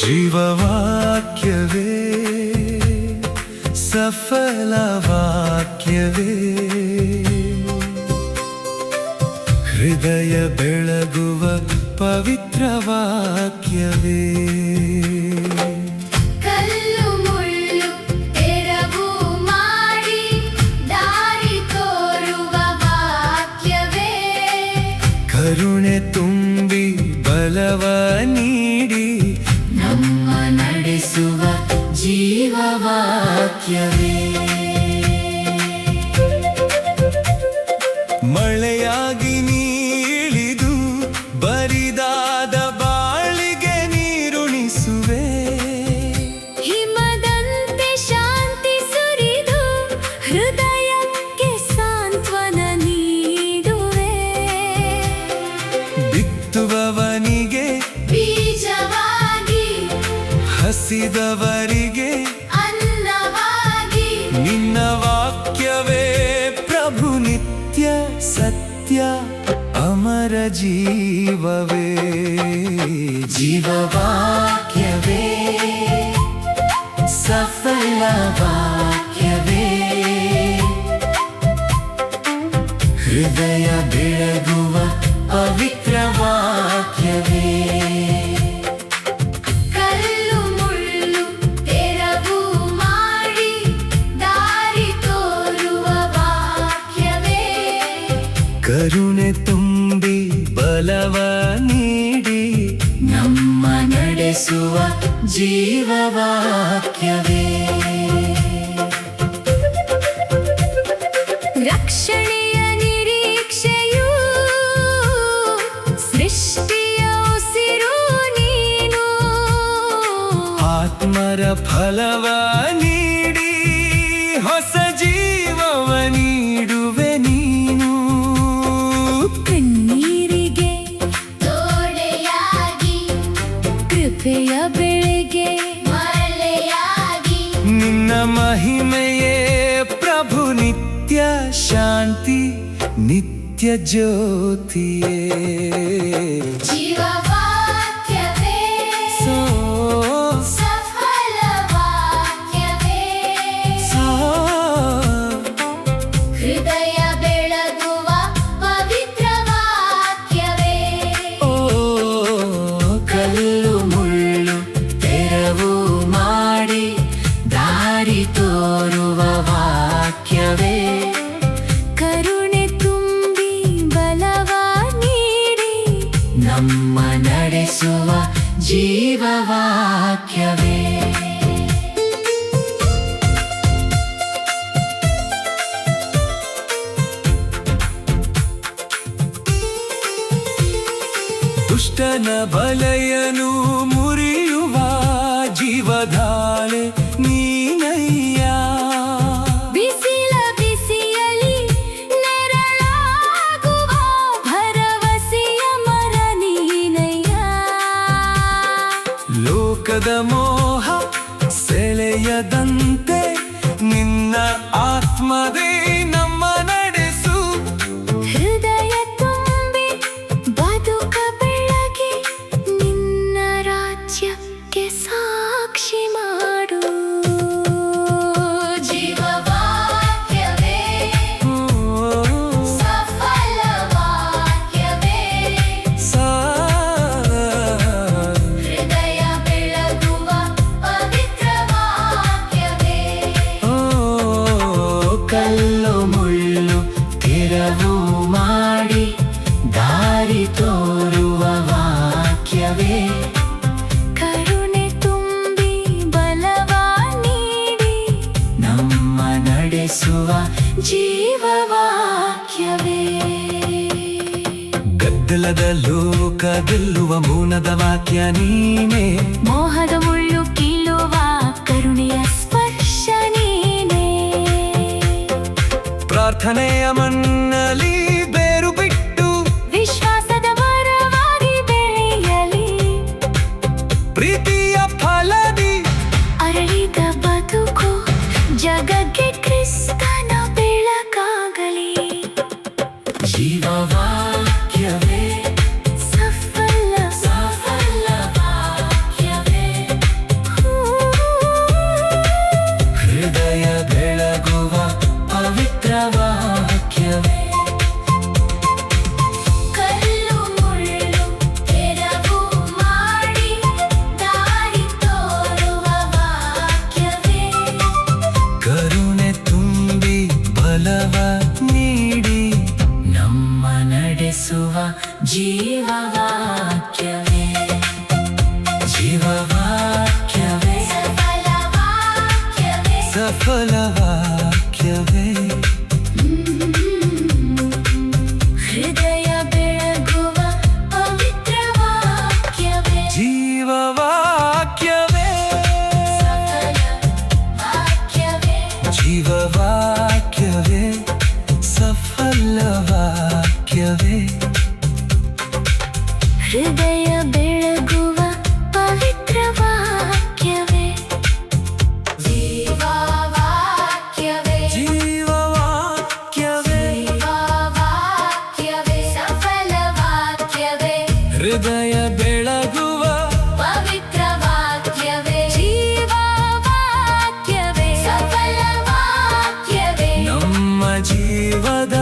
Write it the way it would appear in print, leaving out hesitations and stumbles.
ಜೀವವಾಕ್ಯವೇ ಸಫಲ ವಾಕ್ಯವೇ ಹೃದಯ ಬೆಳಗುವ ಪವಿತ್ರ ವಾಕ್ಯವೇ ಕಲ್ಲು ಮುಳ್ಳು ತೆರವು ಮಾಡಿ ದಾರಿ ತೋರುವ ವಾಕ್ಯವೇ ಕರುಣೆ ತುಂಬಿ ಬಲವ ನೀಡಿ ನಮ್ಮ ನಡೆಸುವ ಜೀವವಾಕ್ಯವೇ ಮಳೆಯಾಗಿ ನೀಳಿದು ಬರಿದಾದ ಬಾಳಿಗೆ ನೀರುಣಿಸುವೆ ಹಿಮದಂತೆ ಶಾಂತಿ ಸುರಿದು ಹೃದಯಕ್ಕೆ ಸಾಂತ್ವನ ನೀಡುವೆ ಬಿತ್ತುವವನಿಗೆ ಬೀಜವಾಗಿ ಹಸಿದವರಿಗೆ ಅನ್ನವಾಗಿ ನಿನ್ನ ವಾಕ್ಯವೇ ಪ್ರಭು ನಿತ್ಯ ಸತ್ಯ ಅಮರ ಜೀವವೇ ಜೀವವಾಕ್ಯವೇ ಸಫಲ ವಾಕ್ಯವೇ ಹೃದಯ ಬೆಳಗುವ ಪವಿತ್ರ ವಾಕ್ಯವೇ ಕಲ್ಲು ಮುಳ್ಳು ತೆರವು ಮಾಡಿ ದಾರಿ ತೋರುವ ವಾಕ್ಯವೇ ಕರುಣೆ ತುಂಬಿ ಬಲವ ನೀಡಿ ನಮ್ಮ ನಡೆಸುವ ಜೀವವಾಕ್ಯವೇ ರಕ್ಷಣೆಯ ನಿರೀಕ್ಷೆಯು ಸೃಷ್ಟಿಯ ಉಸಿರು ನೀನು ಆತ್ಮರ ಫಲವ ನೀಡಿ ಹೊಸ ಜೀವವ ನೀಡುವೆ ನೀನು ಕಣ್ಣೀರಿಗೆ ತೋಡೆಯಾಗಿ ಕೃಪೆಯ ಬೆಳೆಗೆ ಮಳೆಯಾಗಿ ನಿನ್ನ ಮಹಿಮೆಯೇ ಪ್ರಭು ನಿತ್ಯ ಶಾಂತಿ ನಿತ್ಯ ಜ್ಯೋತಿಯೇ ಜೀವವಾಕ್ಯವೇ ಸೋ ಸಫಲ ವಾಕ್ಯವೇ ಹೃದಯ ಬೆಳಗುವ ಪವಿತ್ರ ವಾಕ್ಯವೇ ಓ ಕಲ್ಲು ಮುಳ್ಳು ತೆರವು ಮಾಡಿ ದಾರಿ ತೋರುವ ವಾಕ್ಯವೇ ಕರುಣೆ ತುಂಬಿ ಬಲವ ನೀಡಿ ನಮ್ಮ ನಡೆಸುವ ಜೀವವಾಕ್ಯವೇ ದುಷ್ಟನ ಬಲೆಯನು ಮುರಿಯುವ ಜೀವಧಾರೆ ನೀನಯ್ಯ ಬಿಸಿಲ ಬಿಸಿಯಲಿ ನೆರಳಾಗುವ ಭರವಸೆಯ ಮರ ನೀನಯ್ಯ ಲೋಕದ ಮೋಹ ಸೆಳೆಯದಂತೆ ನಿನ್ನ ಆತ್ಮದೇ ನಮ್ಮ ನಡೆಸು ಹೃದಯ ತುಂಬಿ ಬದುಕ ಬೆಳಗಿ ನಿನ್ನ ರಾಜ್ಯಕ್ಕೆ ಸಾಕ್ಷಿ ಮಾಡು ಜೀವವಾಕ್ಯವೇ ಸಫಲ ವಾಕ್ಯವೇ ಹೃದಯ ಬೆಳಗುವ ಪವಿತ್ರ ವಾಕ್ಯವೇ ಕಲ್ಲು ಮುಳ್ಳು ತೆರವು ಮಾಡಿ ದಾರಿ ತೋರುವ ವಾಕ್ಯವೇ ಕರುಣೆ ತುಂಬಿ ಬಲವ ನೀಡಿ ನಮ್ಮ ನಡೆಸುವ ಜೀವವಾಕ್ಯವೇ ಗದ್ದಲದ ಲೋಕ ಗೆಲ್ಲುವ ಮೌನದ ವಾಕ್ಯ ನೀನೇ ಮೋಹದ ಮುಳ್ಳು ಕೀಳುವ ಕರುಣೆಯ ಸ್ಪರ್ಶ ನೀನೇ ಪ್ರಾರ್ಥನೆಯ ಮಣ್ಣಲ್ಲಿ ಬೇರು ಬಿಟ್ಟು ವಿಶ್ವಾಸದ ಮರವಾಗಿ ಬೆಳೆಯಲಿ ಪ್ರೀತಿಯ ಫಲದಿ ಅರಳಿದ ಬದುಕು ಜಗಕ್ಕೆ ಕ್ರಿಸ್ತನ ಬೆಳಕಾಗಲಿ ಜೀವವಾಕ್ಯವೇ ಸಫಲ ಸಫಲ ವಾಕ್ಯವೇ ನಡೆಸುವ ಜೀವವಾಕ್ಯವೇ ಜೀವವಾಕ್ಯವೇ ಸಫಲ ವಾಕ್ಯವೇ ಸಫಲ ವಾಕ್ಯವೇ ಹೃದಯ ಬೆಳಗುವ ಪವಿತ್ರ ವಾಕ್ಯವೇ ಜೀವವಾಕ್ಯವೇ ಸಫಲ ವಾಕ್ಯವೇ ಜೀವವಾಕ್ಯವೇ ಸಫಲ ವಾಕ್ಯವೇ ಹೃದಯ ಬೆಳಗುವ ಪವಿತ್ರ ವಾಕ್ಯವೇ ಜೀವವಾಕ್ಯವೇ ಜೀವವಾಕ್ಯವೇ ಜೀವವಾಕ್ಯವೇ ಸಫಲ ವಾಕ್ಯವೇ ಹೃದಯ ಬೆಳಗುವ ಪವಿತ್ರ ವಾಕ್ಯವೇ ಜೀವವಾಕ್ಯವೇ ಸಫಲ ವಾಕ್ಯವೇ ನಮ್ಮ ಜೀವದ